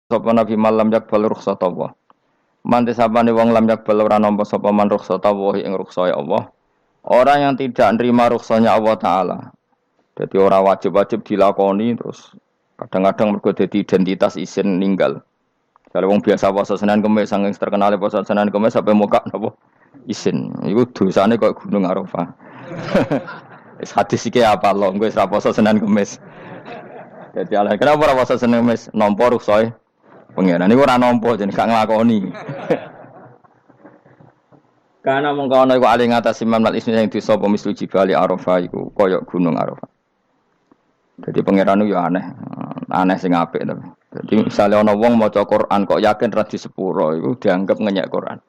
sapa nabi malam yakbal rukhsata Allah. Man desapane wong lam yakbal ora nampa sapa man rukhsata Allah ing rukhsae Allah. Orang yang tidak nerima rukhsahnya Allah Ta'ala. Jadi orang wajib-wajib dilakoni terus kadang-kadang mergo dadi identitas isin ninggal. Kalau wong biasa puasa Senin Kamis saking terkenal puasa Senin Kamis sampai muka napa isin. Iku dosane kok gunung Arafah. Wis hadis iki apa lho engko wis ra puasa Senin Kamis. Jadi ala kenapa ora puasa Senin Kamis nampa rukhsah pengiran niku ora nampa jeneng gak nglakoni. Karena mengkono iku ali ngatasi mamlal ismi sing dosa apa mislu jibali Arafah iku kaya gunung Arafah. Jadi pangeran itu ya aneh, aneh sing apik tapi. Jadi misalnya ana wong maca Quran kok yakin ra di sepuro iku dianggap ngenyek Quran.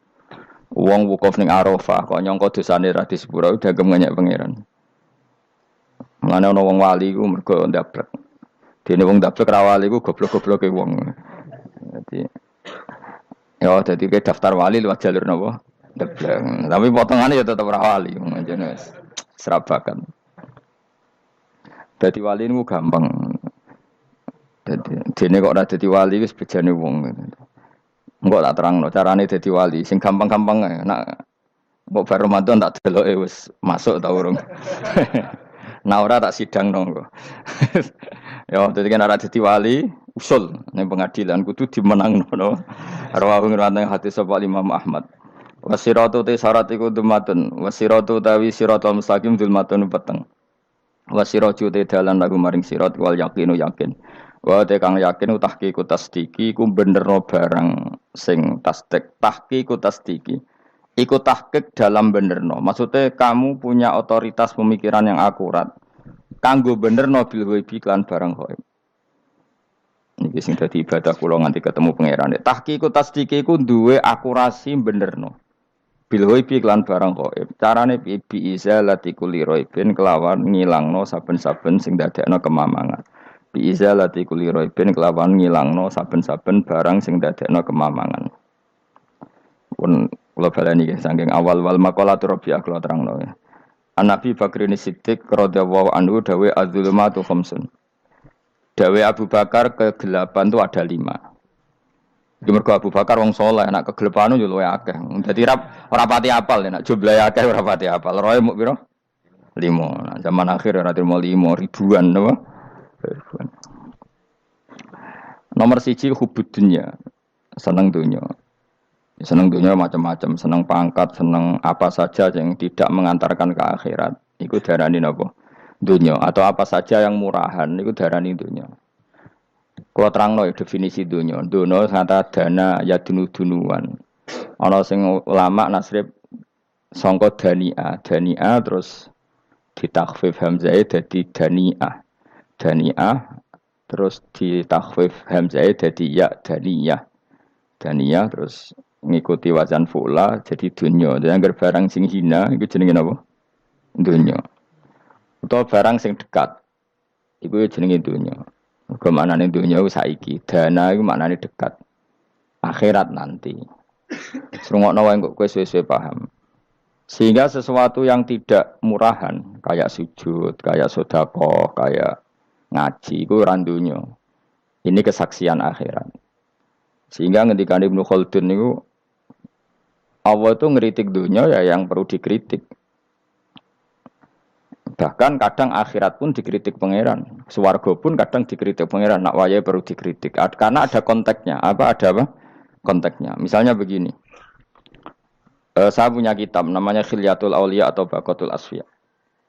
Wong wukuf ning Arafah kok nyangka dosane ra di sepuro dianggap ngenyek pangeran. Mulane ana wong wali iku mergo ndablek. Dene wong ndablek ra wali iku goblok-gobloke wong. Jadi ke daftar wali lewat jalur napa? Ndablek. Tapi potongane ya tetep ra wali, jenenge serabakan. Dadi wali niku gampang. Dadi dene kok ora dadi wali wis bejane wong. Engko tak terangno carane dadi wali sing gampang-gampang ae. Nek mbok bar Ramadan tak deloke wis masuk ta urung. Nah ora tak sidangno engko. Ya dadi kan ora dadi wali usul ning pengadilan kudu dimenangno no. Rawahu ngrawat hati sapa Imam Ahmad. Wasiratu te syarat iku dumatun. Wasiratu tawi siratal mustaqim dulmatun peteng. Wasiraju te dalan lagu maring sirat wal yakinu yakin. Wa te kang yakin tahqiqu tasdiki ku benerno barang sing tasdik. Tahqiqu tasdiki iku tahqiq dalam benerno. Maksudnya kamu punya otoritas pemikiran yang akurat. Kanggo benerno bil ghaibi kan barang ghaib. Niki sing dadi ibadah kula nganti ketemu pangeran. Tahqiqu tasdiki ku duwe akurasi benerno. Bil ghaibi lan barang ghaib. Carane bi izalati kulli ghaibin kelawan ngilangno saben-saben sing dadekno kemamangan. Bi izalati kulli ghaibin kelawan ngilangno saben-saben barang sing dadekno kemamangan. Pun kula baleni nggih saking awal wal maqalatu rabi'ah kula terangno ya. An-Nabi Bakrin Siddiq radhiyallahu anhu dawe az-zulumatu khamsun. Dawe Abu Bakar kegelapan itu ada 5. Di mergo Abu Bakar wong saleh, nek kegelapan yo luwih akeh. Dadi ora pati apal nek jumlahe akeh ora pati apal. Roe muk pira? 5. Nah, zaman akhir ora terima 5 ribuan napa? Ribuan. Nomor 1 hubud dunya. Seneng dunya. Seneng dunya macam-macam, seneng pangkat, seneng apa saja yang tidak mengantarkan ke akhirat. Iku darani napa? Dunya atau apa saja yang murahan iku darani dunya. Kalau terangno definisi dunia, dunia kata dana ya dunu-dunuan. Ana sing ulama nasrib sangka dania, dania terus ditakhfif hamzah dadi daniah. Daniah terus ditakhfif hamzah dadi ya daniyah. Daniyah terus ngikuti wazan fu'la jadi dunya. Jadi anggar barang sing hina iku jenenge napa? Dunya. Utawa barang sing dekat iku jenenge dunya. Kemanane dunia saiki, dana itu maknane dekat. Akhirat nanti. Serungokno wae kok kowe suwe-suwe paham. Sehingga sesuatu yang tidak murahan, kayak sujud, kayak sedekah, kayak ngaji iku ora dunya. Ini kesaksian akhirat. Sehingga ngendikane Ibnu Khaldun niku Allah itu ngeritik dunia ya yang perlu dikritik. Bahkan kadang akhirat pun dikritik pangeran, swarga pun kadang dikritik pangeran. Nak wayahe perlu dikritik karena ada konteksnya. Ada apa? Konteksnya. Misalnya begini. Saya punya kitab namanya Khilyatul Auliya atau Baqatul Asfiya.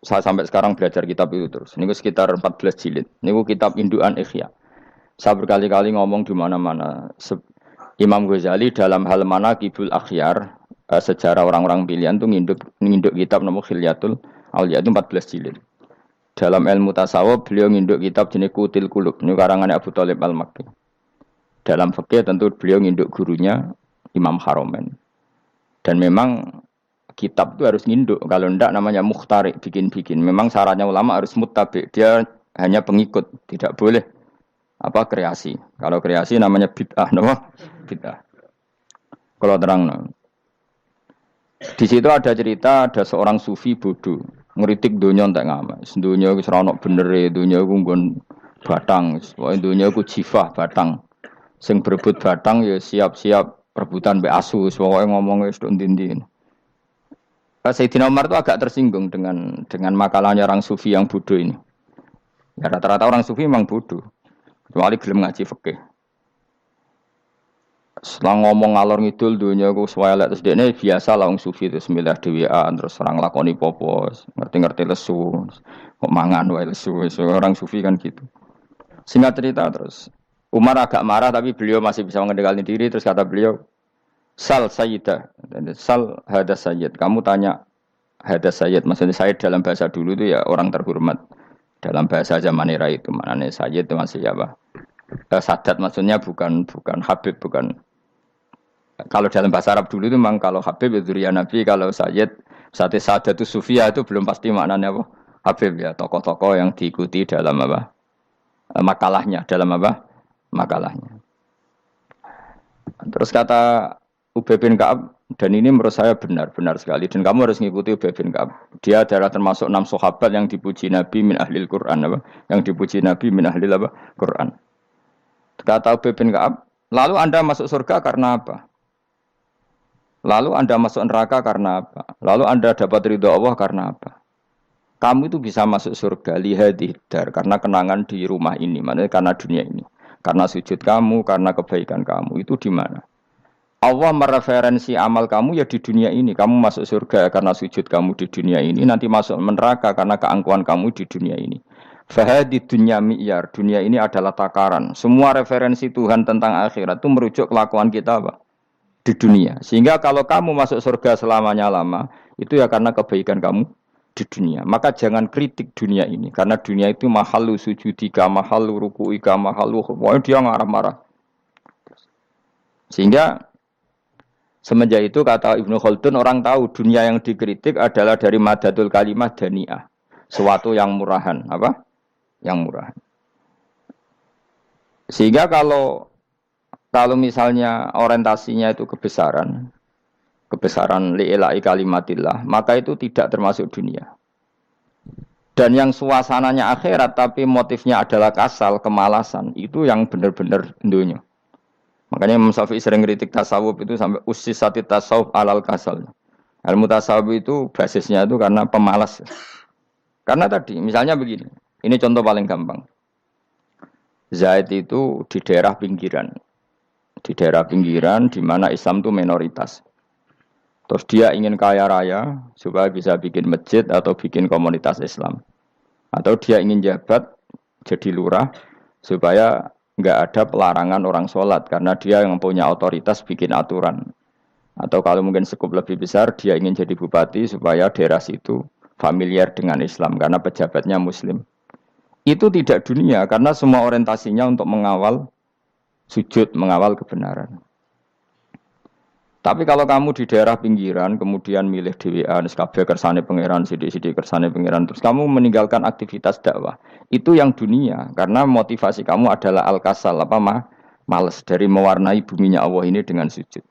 Saya sampai sekarang belajar kitab itu terus. Ini sekitar 14 jilid. Ini kitab indukan Ihya. Saya berkali-kali ngomong di mana-mana. Imam Ghazali dalam hal mana Kibul Akhyar, sejarah orang-orang pilihan itu nginduk kitab nama Khilyatul Auliya itu 14 jilid. Dalam ilmu tasawuf beliau nginduk kitab jenis Qutil Qulub, ini karangan Abu Thalib Al-Makki. Dalam fikih tentu beliau nginduk gurunya Imam Haromen. Dan memang kitab itu harus nginduk, kalau tidak namanya mukhtarik, bikin-bikin. Memang syaratnya ulama harus muttabi, dia hanya pengikut, tidak boleh kreasi. Kalau kreasi namanya bid'ah, bid'ah. Kalau terang, di situ ada cerita ada seorang sufi bodoh ngeritik dunia entek ngames. Dunia wis ora ono benere, dunia ku nggon batang, pokoke dunia ku jifah batang. Sing berebut batang ya siap-siap rebutan mbek asu, pokoke ngomong wis tok ndi-ndi. Sayyidina Umar itu agak tersinggung dengan makalahnya orang sufi yang bodoh ini. Ya rata-rata orang sufi memang bodoh. Kecuali gelem ngaji fikih. Setelah ngomong ngalor ngidul dunia ku swelek terus dekne biasa lah wong sufi itu semilah dhewean terus orang lakoni popo, ngerti-ngerti lesu. Kok mangan wae lesu. Orang sufi kan gitu. Singkat cerita terus Umar agak marah tapi beliau masih bisa mengendalikan diri terus kata beliau Sal Sayyidah, Sal Hada Sayyid. Kamu tanya Hada Sayyid, maksudnya Sayyid dalam bahasa dulu itu ya orang terhormat. Dalam bahasa zaman era itu maknanya Sayyid itu masih apa? Sadat maksudnya bukan Habib, bukan. Kalau dalam bahasa Arab dulu itu memang kalau Habib itu ya Nabi, kalau Sayyid, Sadat itu Sufia itu belum pasti maknanya apa? Habib ya, tokoh-tokoh yang diikuti dalam apa? Makalahnya, dalam apa? Makalahnya. Terus kata Ubay bin Ka'ab, dan ini menurut saya benar sekali. Dan kamu harus mengikuti Ubay bin Ka'ab. Dia adalah termasuk 6 sahabat yang dipuji Nabi min ahlil Quran. Apa? Yang dipuji Nabi min ahlil apa? Quran. Kata Ubay bin Ka'ab, lalu Anda masuk surga karena apa? Lalu Anda masuk neraka karena apa? Lalu Anda dapat ridho Allah karena apa? Kamu itu bisa masuk surga lihadidar karena kenangan di rumah ini, maksudnya karena dunia ini. Karena sujud kamu, karena kebaikan kamu. Itu di mana? Allah mereferensi amal kamu ya di dunia ini. Kamu masuk surga karena sujud kamu di dunia ini. Nanti masuk neraka karena keangkuhan kamu di dunia ini. Fahadi dunya mi'yar. Dunia ini adalah takaran. Semua referensi Tuhan tentang akhirat itu merujuk kelakuan kita apa? Di dunia. Sehingga kalau kamu masuk surga selamanya lama, itu ya karena kebaikan kamu di dunia. Maka jangan kritik dunia ini. Karena dunia itu mahalu sujudika, mahalu ruku'ika, mahalu pokoknya dia marah-marah. Sehingga semenjak itu kata Ibnu Khaldun orang tahu dunia yang dikritik adalah dari madatul kalimah dani'ah. Suatu yang murahan. Apa? Yang murahan. Sehingga kalau misalnya orientasinya itu kebesaran li'ilai kalimatillah, maka itu tidak termasuk dunia. Dan yang suasananya akhirat tapi motifnya adalah kasal, kemalasan, itu yang benar-benar dunia. Makanya Imam Syafi'i sering kritik tasawuf itu sampai usisati tasawuf alal kasal. Ilmu tasawuf itu basisnya itu karena pemalas. Karena tadi misalnya begini, ini contoh paling gampang. Zaid itu di daerah pinggiran. Di daerah pinggiran di mana Islam itu minoritas. Terus dia ingin kaya raya supaya bisa bikin masjid atau bikin komunitas Islam. Atau dia ingin jabat jadi lurah supaya enggak ada pelarangan orang sholat karena dia yang punya otoritas bikin aturan. Atau kalau mungkin skup lebih besar dia ingin jadi bupati supaya daerah situ familiar dengan Islam karena pejabatnya Muslim. Itu tidak dunia karena semua orientasinya untuk mengawal sujud, mengawal kebenaran. Tapi kalau kamu di daerah pinggiran, kemudian milih dhewean, kabeh kersane pangeran, sithik-sithik kersane pangeran, terus kamu meninggalkan aktivitas dakwah. Itu yang dunia, karena motivasi kamu adalah al-kasal, males dari mewarnai buminya Allah ini dengan sujud.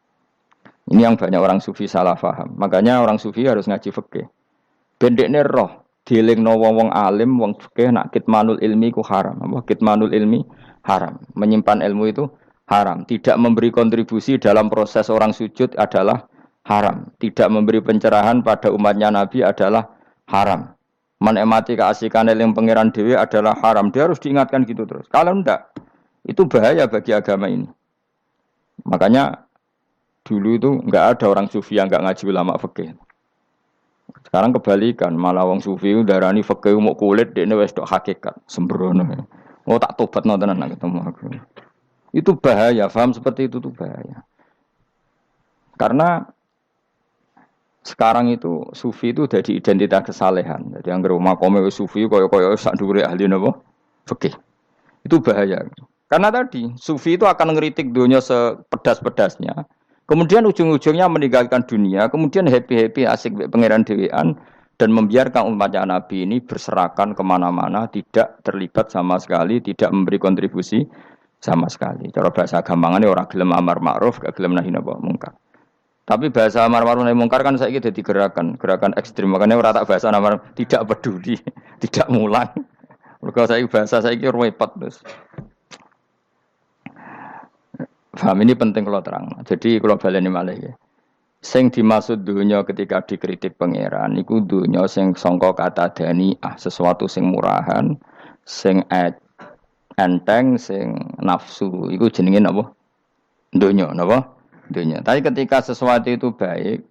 Ini yang banyak orang sufi salah paham. Makanya orang sufi harus ngaji fikih. Bendekne roh, dielingno wong alim, wong fikih nak kitmanul ilmi ku haram. Kitmanul ilmi haram. Menyimpan ilmu itu haram. Tidak memberi kontribusi dalam proses orang sujud adalah haram. Tidak memberi pencerahan pada umatnya Nabi adalah haram. Menikmati keasikan eling pangeran dewi adalah haram. Dia harus diingatkan gitu terus. Kalau enggak, itu bahaya bagi agama ini. Makanya dulu itu enggak ada orang sufi yang enggak ngaji ulama fikih. Sekarang kebalikan, malah wong sufi darani fikih mau kulit dekne wis tok hakikat, sembrono. Oh tak tobat nonton anak ketemu aku. Itu bahaya, paham seperti itu tuh bahaya. Karena sekarang itu sufi itu jadi identitas kesalehan. Jadi yang rumah kome sufi koyo sak dhuwure ahli napa? Fikih. Itu bahaya. Karena tadi sufi itu akan ngeritik dunia sepedas-pedasnya. Kemudian ujung-ujungnya meninggalkan dunia, kemudian happy-happy asik pangeran dhewean dan membiarkan umatnya Nabi ini berserakan kemana-mana, tidak terlibat sama sekali, tidak memberi kontribusi sama sekali. Cara bahasa gampangannya orang gelem amar ma'ruf, gak gelem nahi mungkar. Tapi bahasa amar ma'ruf nahi mungkar kan saiki dadi gerakan ekstrem. Makanya ora tak bahasa amar tidak peduli, tidak mulang. Mergo saiki bahasa saiki repot terus. Paham ini penting kalau terang. Jadi kalau baleni malih ya. Sing dimaksud dunya ketika dikritik pangeran iku dunya sing sangka kata sesuatu sing murahan, sing enteng, sing nafsu. Iku jenenge napa? Dunya, napa? Dunya. Tapi ketika sesuatu itu baik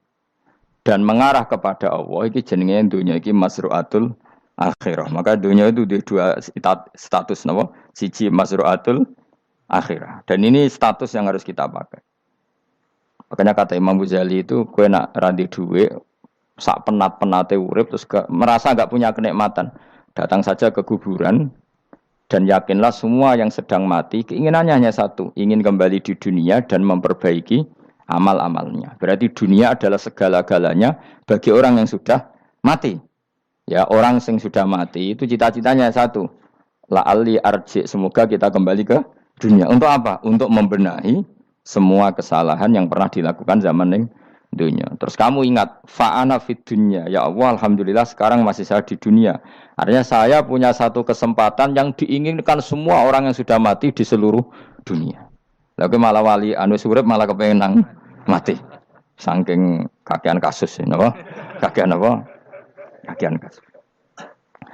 dan mengarah kepada Allah, iki jenenge dunya iki masruatul akhirah. Maka dunya itu di dua status napa? Siji masruatul akhirah. Dan ini status yang harus kita pakai. Makanya kata Imam Ghazali itu, kue nak randi duwe, sak penat-penate urip, terus merasa nggak punya kenikmatan. Datang saja ke kuburan, dan yakinlah semua yang sedang mati, keinginannya hanya satu, ingin kembali di dunia dan memperbaiki amal-amalnya. Berarti dunia adalah segala-galanya bagi orang yang sudah mati. Ya, orang yang sudah mati itu cita-citanya satu. La'alli arji, semoga kita kembali ke dunia. Untuk apa? Untuk membenahi semua kesalahan yang pernah dilakukan zaman yang dunia. Terus kamu ingat, fa'ana fid dunya. Ya Allah, alhamdulillah sekarang masih saya di dunia. Artinya saya punya satu kesempatan yang diinginkan semua orang yang sudah mati di seluruh dunia. Lalu malah wali anu surip malah kepengen mati. Saking kakean kasus, napa? Kakean apa? Kakean kasus.